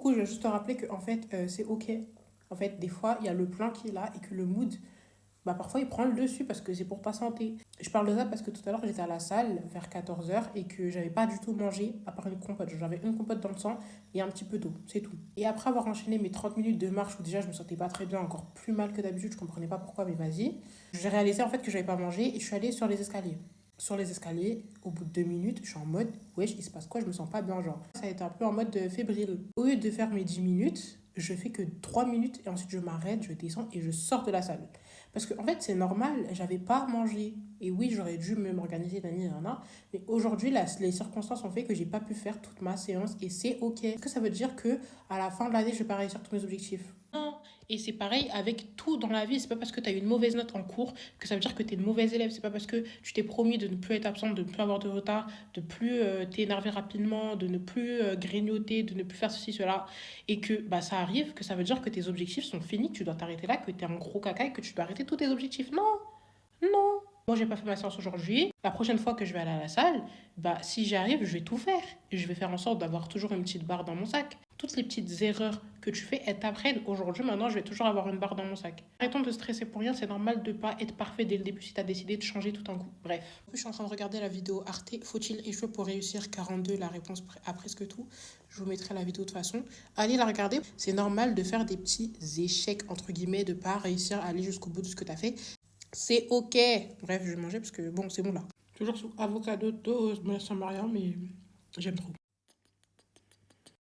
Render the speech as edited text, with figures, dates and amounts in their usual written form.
coup, je vais juste te rappeler que en fait, c'est ok. En fait, des fois, il y a le plan qui est là et que le mood, bah parfois il prend le dessus parce que c'est pour ta santé. Je parle de ça parce que tout à l'heure j'étais à la salle vers 14 heures et que j'avais pas du tout mangé à part une compote. J'avais une compote dans le sang et un petit peu d'eau, c'est tout. Et après avoir enchaîné mes 30 minutes de marche où déjà je me sentais pas très bien, encore plus mal que d'habitude, je comprenais pas pourquoi, mais vas-y. J'ai réalisé en fait que j'avais pas mangé et je suis allée sur les escaliers. Sur les escaliers, au bout de 2 minutes, je suis en mode wesh, il se passe quoi, je me sens pas bien, genre. Ça a été un peu en mode fébrile. Au lieu de faire mes 10 minutes, je fais que 3 minutes et ensuite je m'arrête, je descends et je sors de la salle. Parce que, en fait, c'est normal, j'avais pas mangé. Et oui, j'aurais dû m'organiser, nanana. Mais aujourd'hui, les circonstances ont fait que j'ai pas pu faire toute ma séance et c'est ok. Est-ce que ça veut dire que à la fin de l'année, je vais pas réussir tous mes objectifs? Non. Et c'est pareil avec tout dans la vie. C'est pas parce que tu as une mauvaise note en cours que ça veut dire que tu es une mauvaise élève. C'est pas parce que tu t'es promis de ne plus être absente, de ne plus avoir de retard, de plus t'énerver rapidement, de ne plus grignoter, de ne plus faire ceci, cela, et que bah, ça arrive, que ça veut dire que tes objectifs sont finis, que tu dois t'arrêter là, que tu es un gros caca et que tu dois arrêter tous tes objectifs. Non, non. Moi, j'ai pas fait ma séance aujourd'hui. La prochaine fois que je vais aller à la salle, bah, si j'y arrive, je vais tout faire. Et je vais faire en sorte d'avoir toujours une petite barre dans mon sac. Toutes les petites erreurs que tu fais, elles t'apprennent. Aujourd'hui, maintenant, je vais toujours avoir une barre dans mon sac. Arrêtons de stresser pour rien. C'est normal de pas être parfait dès le début si tu as décidé de changer tout un coup. Bref. En plus, je suis en train de regarder la vidéo Arte. Faut-il échouer pour réussir 42? La réponse à presque tout. Je vous mettrai la vidéo de toute façon. Allez la regarder. C'est normal de faire des petits échecs, entre guillemets, de pas réussir à aller jusqu'au bout de ce que tu as fait. C'est ok. Bref, je vais manger parce que bon, c'est bon là. Toujours sous avocado toast, me laisse Maria, mais j'aime trop.